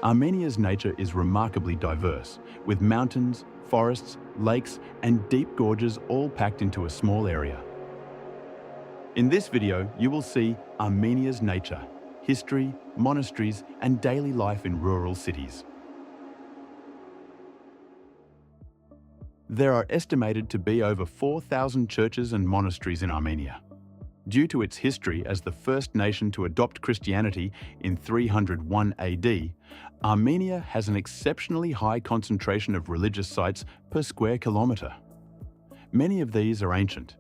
Armenia's nature is remarkably diverse, with mountains, forests, lakes, and deep gorges all packed into a small area. In this video, you will see Armenia's nature, history, monasteries, and daily life in rural cities. There are estimated to be over 4,000 churches and monasteries in Armenia. Due to its history as the first nation to adopt Christianity in 301 AD, Armenia has an exceptionally high concentration of religious sites per square kilometre. Many of these are ancient,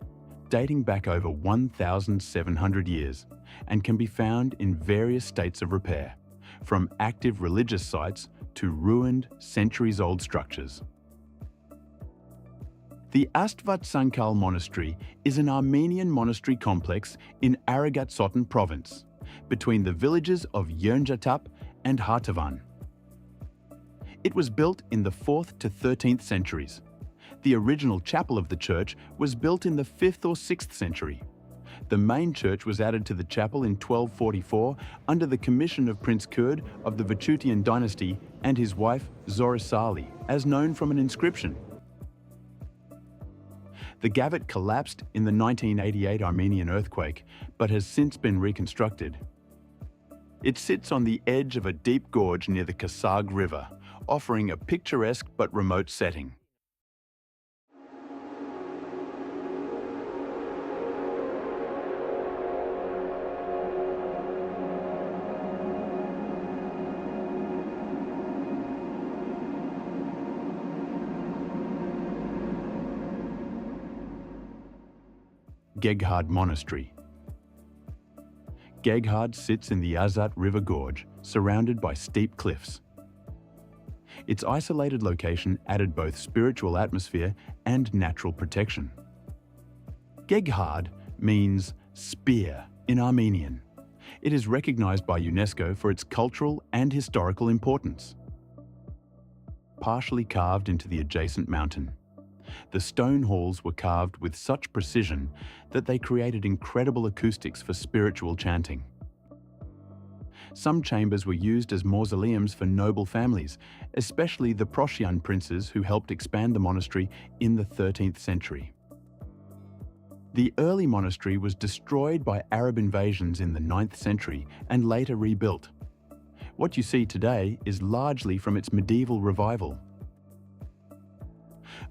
dating back over 1,700 years, and can be found in various states of repair, from active religious sites to ruined, centuries-old structures. The Astvatsynkal Monastery is an Armenian monastery complex in Aragats province, between the villages of Yernjatap and Hartavan. It was built in the 4th to 13th centuries. The original chapel of the church was built in the 5th or 6th century. The main church was added to the chapel in 1244 under the commission of Prince Kurd of the Vachutian dynasty and his wife Zorisali, as known from an inscription. The Geghard collapsed in the 1988 Armenian earthquake, but has since been reconstructed. It sits on the edge of a deep gorge near the Kasag River, offering a picturesque but remote setting. Geghard Monastery. Geghard sits in the Azat River gorge, surrounded by steep cliffs. Its isolated location added both spiritual atmosphere and natural protection. Geghard means spear in Armenian. It is recognized by UNESCO for its cultural and historical importance. Partially carved into the adjacent mountain, the stone halls were carved with such precision that they created incredible acoustics for spiritual chanting. Some chambers were used as mausoleums for noble families, especially the Proscian princes who helped expand the monastery in the 13th century. The early monastery was destroyed by Arab invasions in the 9th century and later rebuilt. What you see today is largely from its medieval revival.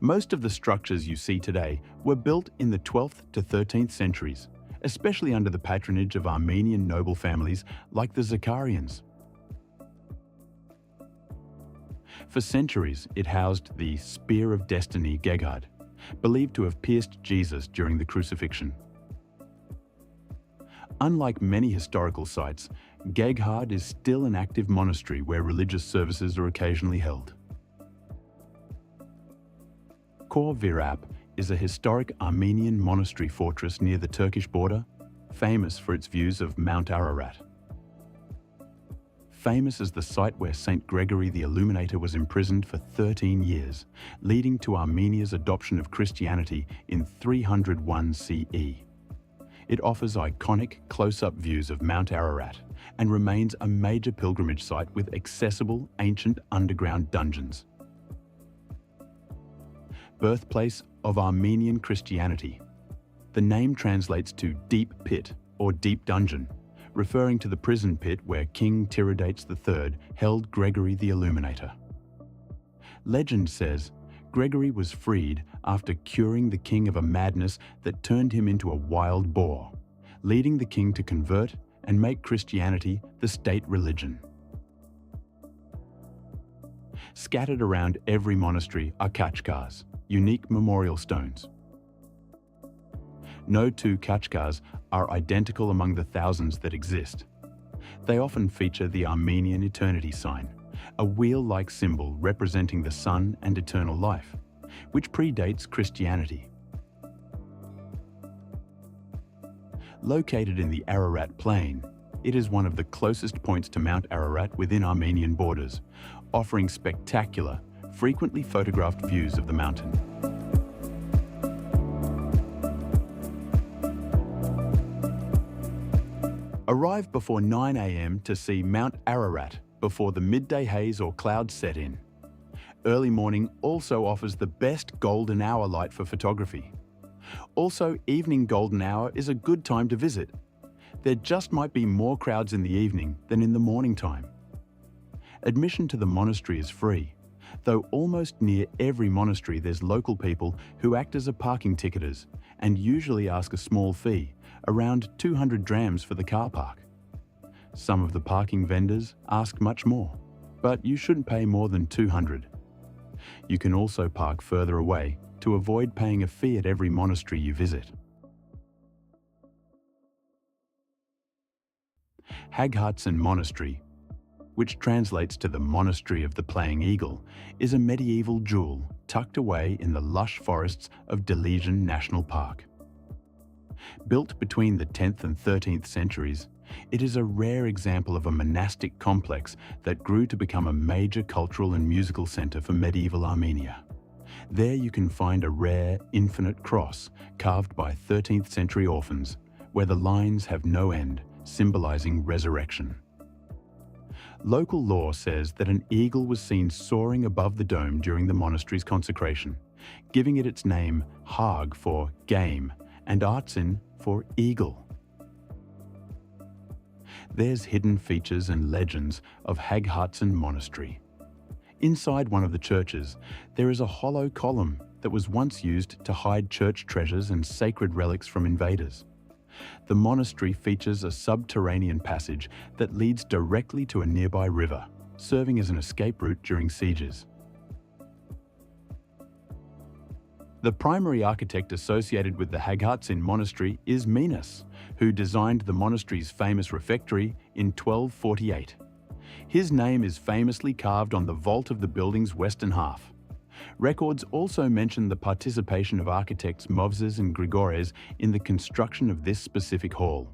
Most of the structures you see today were built in the 12th to 13th centuries, especially under the patronage of Armenian noble families like the Zakharians. For centuries, it housed the Spear of Destiny Geghard, believed to have pierced Jesus during the crucifixion. Unlike many historical sites, Geghard is still an active monastery where religious services are occasionally held. Khor Virap is a historic Armenian monastery fortress near the Turkish border, famous for its views of Mount Ararat. Famous as the site where Saint Gregory the Illuminator was imprisoned for 13 years, leading to Armenia's adoption of Christianity in 301 CE. It offers iconic close-up views of Mount Ararat and remains a major pilgrimage site with accessible ancient underground dungeons. Birthplace of Armenian Christianity. The name translates to deep pit or deep dungeon, referring to the prison pit where King Tiridates III held Gregory the Illuminator. Legend says Gregory was freed after curing the king of a madness that turned him into a wild boar, leading the king to convert and make Christianity the state religion. Scattered around every monastery are khachkars, unique memorial stones. No two khachkars are identical among the thousands that exist. They often feature the Armenian eternity sign, a wheel-like symbol representing the sun and eternal life, which predates Christianity. Located in the Ararat Plain, it is one of the closest points to Mount Ararat within Armenian borders, offering spectacular, frequently photographed views of the mountain. Arrive before 9 AM to see Mount Ararat, before the midday haze or clouds set in. Early morning also offers the best golden hour light for photography. Also, evening golden hour is a good time to visit. There just might be more crowds in the evening than in the morning time. Admission to the monastery is free, though almost near every monastery there's local people who act as a parking ticketers and usually ask a small fee, around 200 drams for the car park. Some of the parking vendors ask much more, but you shouldn't pay more than 200. You can also park further away to avoid paying a fee at every monastery you visit. Haghartsin Monastery, which translates to the Monastery of the Playing Eagle, is a medieval jewel tucked away in the lush forests of Dilijan National Park. Built between the 10th and 13th centuries, it is a rare example of a monastic complex that grew to become a major cultural and musical center for medieval Armenia. There you can find a rare, infinite cross carved by 13th century orphans, where the lines have no end, symbolizing resurrection. Local lore says that an eagle was seen soaring above the dome during the monastery's consecration, giving it its name Hag for game and Artsin for eagle. There's hidden features and legends of Haghartsin Monastery. Inside one of the churches, there is a hollow column that was once used to hide church treasures and sacred relics from invaders. The monastery features a subterranean passage that leads directly to a nearby river, serving as an escape route during sieges. The primary architect associated with the Haghartsin Monastery is Minos, who designed the monastery's famous refectory in 1248. His name is famously carved on the vault of the building's western half. Records also mention the participation of architects Movses and Grigores in the construction of this specific hall.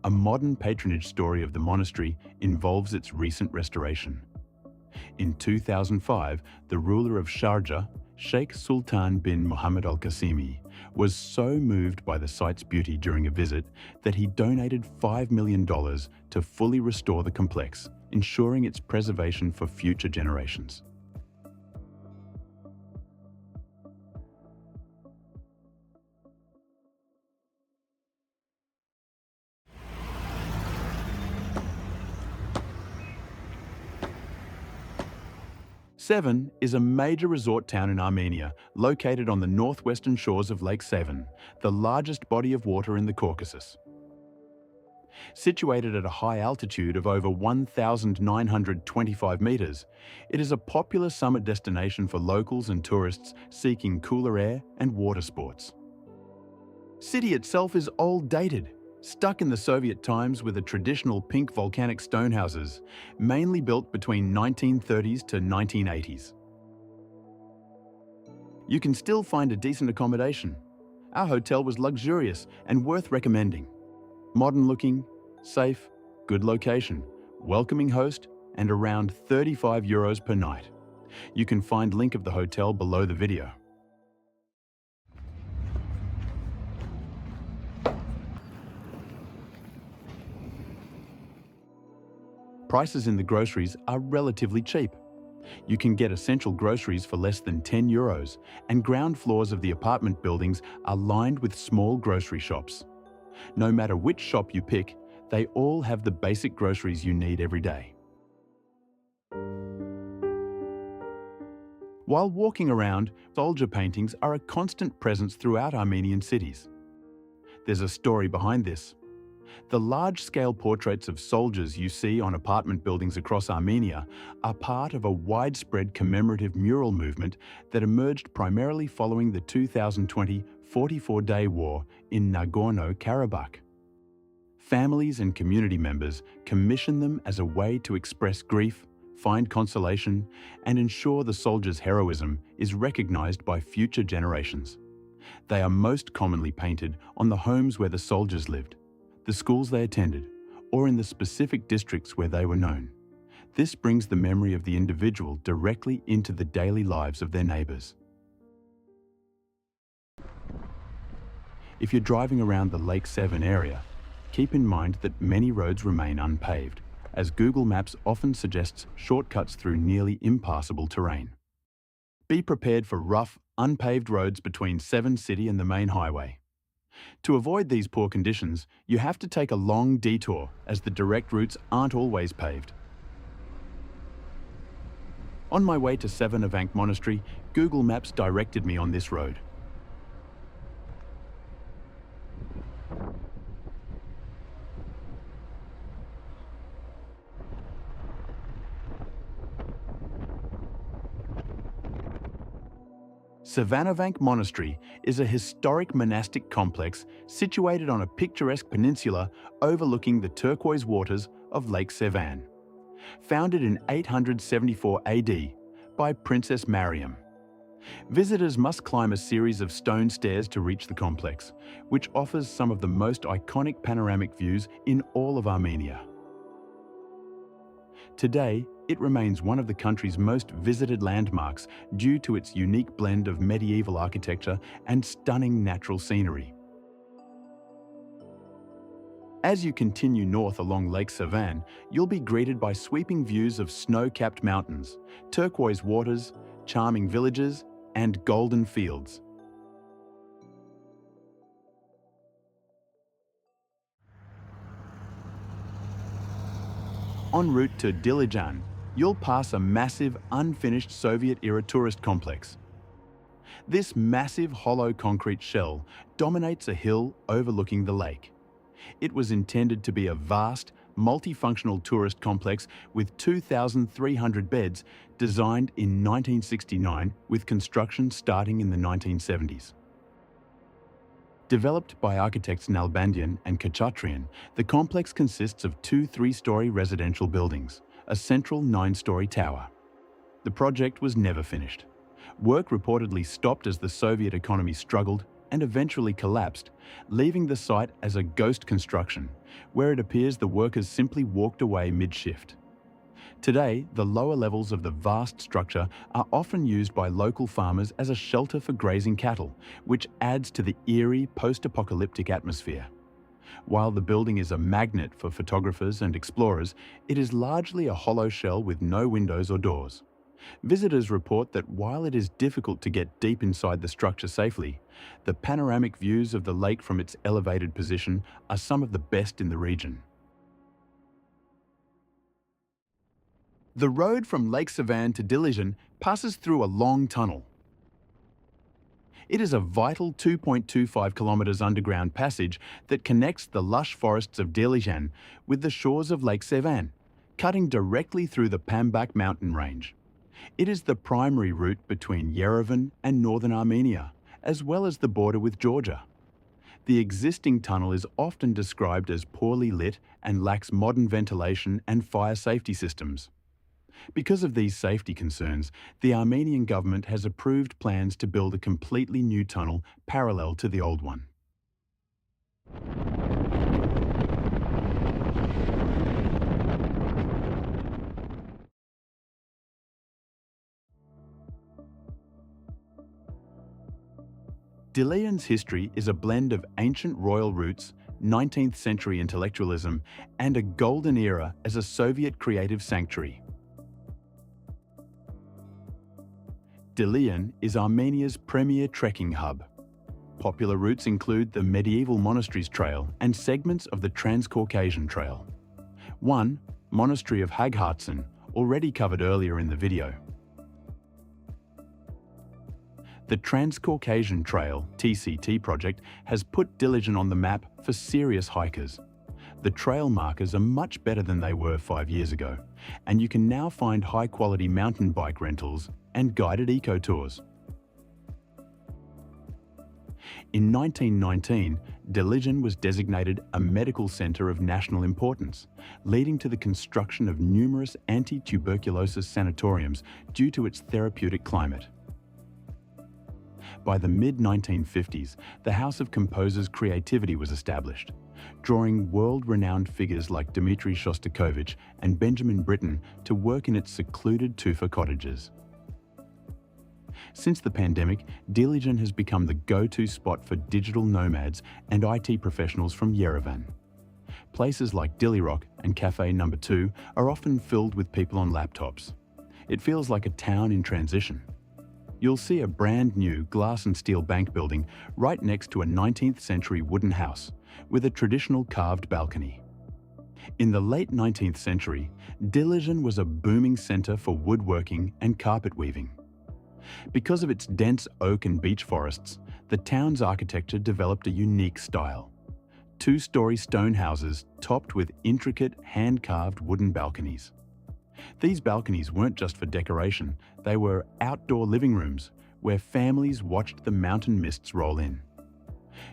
A modern patronage story of the monastery involves its recent restoration. In 2005, the ruler of Sharjah, Sheikh Sultan bin Mohammed Al Qasimi, was so moved by the site's beauty during a visit that he donated $5 million to fully restore the complex, ensuring its preservation for future generations. Sevan is a major resort town in Armenia, located on the northwestern shores of Lake Sevan, the largest body of water in the Caucasus. Situated at a high altitude of over 1,925 meters, it is a popular summer destination for locals and tourists seeking cooler air and water sports. City itself is old-dated, stuck in the Soviet times with the traditional pink volcanic stone houses, mainly built between 1930s to 1980s. You can still find a decent accommodation. Our hotel was luxurious and worth recommending. Modern-looking, safe, good location, welcoming host, and around €35 per night. You can find link of the hotel below the video. Prices in the groceries are relatively cheap. You can get essential groceries for less than €10, and ground floors of the apartment buildings are lined with small grocery shops. No matter which shop you pick, they all have the basic groceries you need every day. While walking around, soldier paintings are a constant presence throughout Armenian cities. There's a story behind this. The large-scale portraits of soldiers you see on apartment buildings across Armenia are part of a widespread commemorative mural movement that emerged primarily following the 2020 44-day war in Nagorno-Karabakh. Families and community members commission them as a way to express grief, find consolation, and ensure the soldiers' heroism is recognized by future generations. They are most commonly painted on the homes where the soldiers lived, the schools they attended, or in the specific districts where they were known. This brings the memory of the individual directly into the daily lives of their neighbors. If you're driving around the Lake Sevan area, keep in mind that many roads remain unpaved, as Google Maps often suggests shortcuts through nearly impassable terrain. Be prepared for rough, unpaved roads between Sevan City and the main highway. To avoid these poor conditions, you have to take a long detour, as the direct routes aren't always paved. On my way to Sevanavank Monastery, Google Maps directed me on this road. Sevanavank Monastery is a historic monastic complex situated on a picturesque peninsula overlooking the turquoise waters of Lake Sevan. Founded in 874 AD by Princess Mariam. Visitors must climb a series of stone stairs to reach the complex, which offers some of the most iconic panoramic views in all of Armenia. Today, it remains one of the country's most visited landmarks due to its unique blend of medieval architecture and stunning natural scenery. As you continue north along Lake Sevan, you'll be greeted by sweeping views of snow-capped mountains, turquoise waters, charming villages, and golden fields. En route to Dilijan, you'll pass a massive, unfinished Soviet-era tourist complex. This massive hollow concrete shell dominates a hill overlooking the lake. It was intended to be a vast, multifunctional tourist complex with 2,300 beds, designed in 1969 with construction starting in the 1970s. Developed by architects Nalbandian and Khachaturian, the complex consists of two 3-story residential buildings, a central 9-story tower. The project was never finished. Work reportedly stopped as the Soviet economy struggled and eventually collapsed, leaving the site as a ghost construction, where it appears the workers simply walked away mid-shift. Today, the lower levels of the vast structure are often used by local farmers as a shelter for grazing cattle, which adds to the eerie post-apocalyptic atmosphere. While the building is a magnet for photographers and explorers, it is largely a hollow shell with no windows or doors. Visitors report that while it is difficult to get deep inside the structure safely, the panoramic views of the lake from its elevated position are some of the best in the region. The road from Lake Sevan to Dilijan passes through a long tunnel. It is a vital 2.25 kilometers underground passage that connects the lush forests of Dilijan with the shores of Lake Sevan, cutting directly through the Pambak mountain range. It is the primary route between Yerevan and northern Armenia, as well as the border with Georgia. The existing tunnel is often described as poorly lit and lacks modern ventilation and fire safety systems. Because of these safety concerns, the Armenian government has approved plans to build a completely new tunnel parallel to the old one. Dilijan's history is a blend of ancient royal roots, 19th century intellectualism, and a golden era as a Soviet creative sanctuary. Dilijan is Armenia's premier trekking hub. Popular routes include the Medieval Monasteries Trail and segments of the Transcaucasian Trail. One, Monastery of Haghartsin, already covered earlier in the video. The Transcaucasian Trail (TCT) project has put Dilijan on the map for serious hikers. The trail markers are much better than they were 5 years ago, and you can now find high-quality mountain bike rentals and guided eco-tours. In 1919, Dilijan was designated a medical centre of national importance, leading to the construction of numerous anti-tuberculosis sanatoriums due to its therapeutic climate. By the mid-1950s, the House of Composers' Creativity was established, drawing world-renowned figures like Dmitri Shostakovich and Benjamin Britten to work in its secluded tufa cottages. Since the pandemic, Dilijan has become the go-to spot for digital nomads and IT professionals from Yerevan. Places like Dilijan and Cafe No. 2 are often filled with people on laptops. It feels like a town in transition. You'll see a brand new glass and steel bank building right next to a 19th century wooden house with a traditional carved balcony. In the late 19th century, Dilijan was a booming centre for woodworking and carpet weaving. Because of its dense oak and beech forests, the town's architecture developed a unique style. Two-storey stone houses topped with intricate hand-carved wooden balconies. These balconies weren't just for decoration, they were outdoor living rooms where families watched the mountain mists roll in.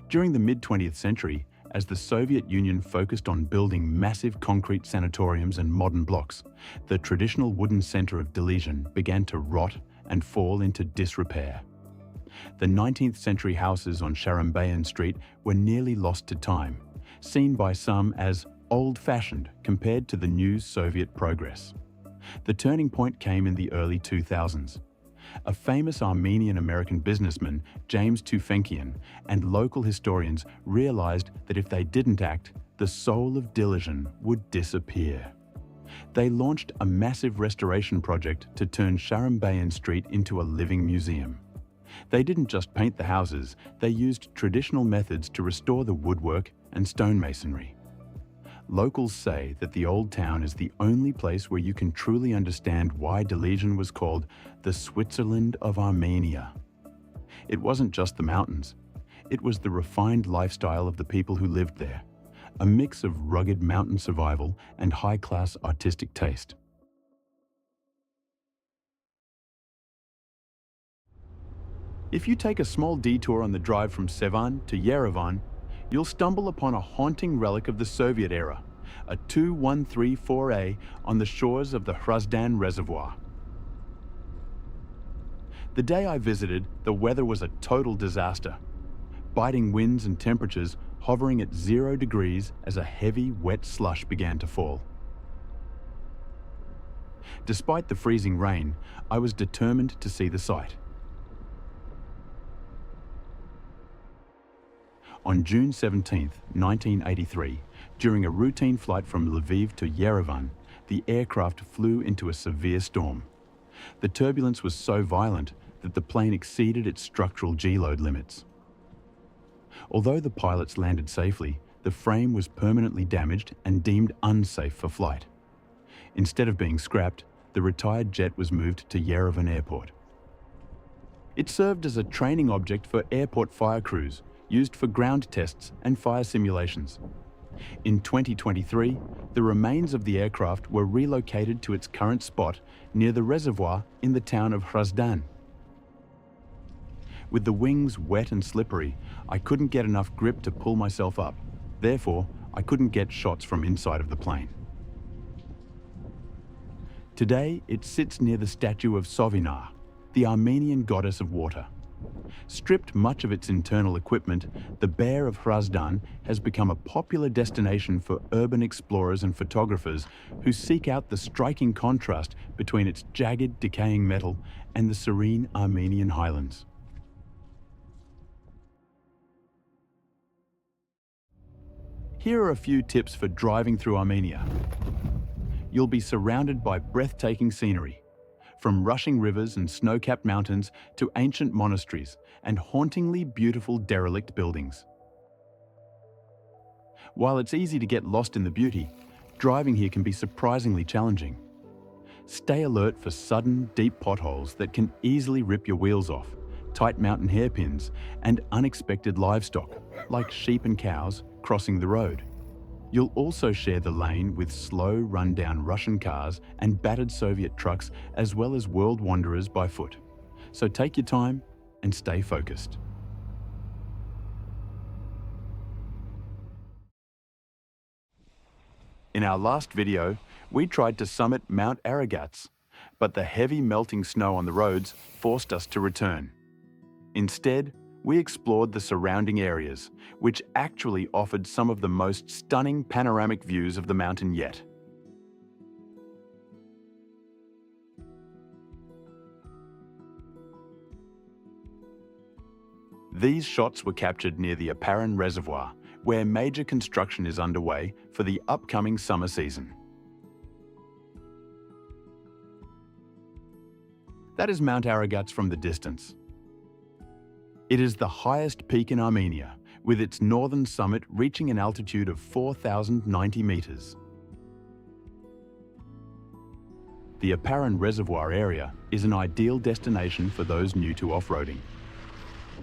During the mid-20th century, as the Soviet Union focused on building massive concrete sanatoriums and modern blocks, the traditional wooden centre of Dilijan began to rot and fall into disrepair. The 19th century houses on Sharambayan Street were nearly lost to time, seen by some as old-fashioned compared to the new Soviet progress. The turning point came in the early 2000s. A famous Armenian-American businessman, James Tufenkian, and local historians realized that if they didn't act, the soul of Dilijan would disappear. They launched a massive restoration project to turn Sharambayan Street into a living museum. They didn't just paint the houses, they used traditional methods to restore the woodwork and stonemasonry. Locals say that the old town is the only place where you can truly understand why Dilijan was called the Switzerland of Armenia. It wasn't just the mountains. It was the refined lifestyle of the people who lived there, a mix of rugged mountain survival and high-class artistic taste. If you take a small detour on the drive from Sevan to Yerevan, you'll stumble upon a haunting relic of the Soviet era, a 2134A on the shores of the Haghartsin Reservoir. The day I visited, the weather was a total disaster. Biting winds and temperatures hovering at 0 degrees as a heavy, wet slush began to fall. Despite the freezing rain, I was determined to see the site. On June 17, 1983, during a routine flight from Lviv to Yerevan, the aircraft flew into a severe storm. The turbulence was so violent that the plane exceeded its structural G-load limits. Although the pilots landed safely, the frame was permanently damaged and deemed unsafe for flight. Instead of being scrapped, the retired jet was moved to Yerevan Airport. It served as a training object for airport fire crews, used for ground tests and fire simulations. In 2023, the remains of the aircraft were relocated to its current spot near the reservoir in the town of Haghartsin. With the wings wet and slippery, I couldn't get enough grip to pull myself up. Therefore, I couldn't get shots from inside of the plane. Today, it sits near the statue of Sovinar, the Armenian goddess of water. Stripped much of its internal equipment, the Bear of Haghartsin has become a popular destination for urban explorers and photographers who seek out the striking contrast between its jagged, decaying metal and the serene Armenian highlands. Here are a few tips for driving through Armenia. You'll be surrounded by breathtaking scenery, from rushing rivers and snow-capped mountains to ancient monasteries and hauntingly beautiful derelict buildings. While it's easy to get lost in the beauty, driving here can be surprisingly challenging. Stay alert for sudden, deep potholes that can easily rip your wheels off, tight mountain hairpins, and unexpected livestock, like sheep and cows, crossing the road. You'll also share the lane with slow, run-down Russian cars and battered Soviet trucks, as well as world wanderers by foot. So take your time and stay focused. In our last video, we tried to summit Mount Aragats, but the heavy melting snow on the roads forced us to return. Instead, we explored the surrounding areas, which actually offered some of the most stunning panoramic views of the mountain yet. These shots were captured near the Aparan Reservoir, where major construction is underway for the upcoming summer season. That is Mount Aragats from the distance. It is the highest peak in Armenia, with its northern summit reaching an altitude of 4,090 meters. The Aparan Reservoir area is an ideal destination for those new to off-roading.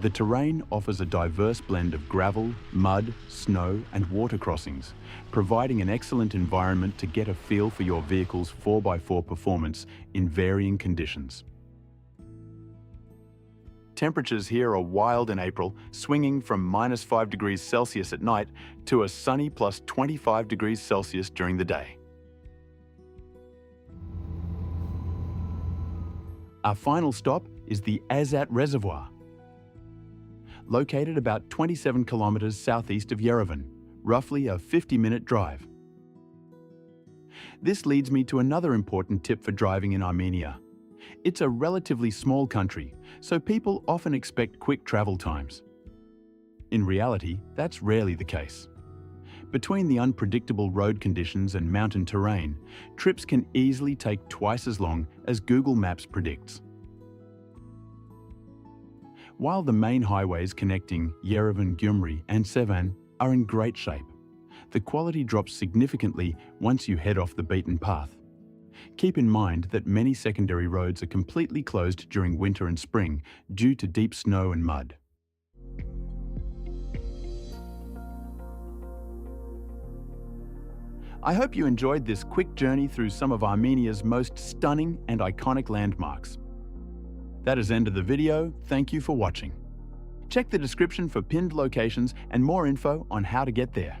The terrain offers a diverse blend of gravel, mud, snow, and water crossings, providing an excellent environment to get a feel for your vehicle's 4x4 performance in varying conditions. Temperatures here are wild in April, swinging from -5 degrees Celsius at night to a sunny +25 degrees Celsius during the day. Our final stop is the Azat Reservoir. Located about 27 kilometers southeast of Yerevan, roughly a 50-minute drive. This leads me to another important tip for driving in Armenia. It's a relatively small country, so people often expect quick travel times. In reality, that's rarely the case. Between the unpredictable road conditions and mountain terrain, trips can easily take twice as long as Google Maps predicts. While the main highways connecting Yerevan, Gyumri, and Sevan are in great shape, the quality drops significantly once you head off the beaten path. Keep in mind that many secondary roads are completely closed during winter and spring due to deep snow and mud. I hope you enjoyed this quick journey through some of Armenia's most stunning and iconic landmarks. That is the end of the video. Thank you for watching. Check the description for pinned locations and more info on how to get there.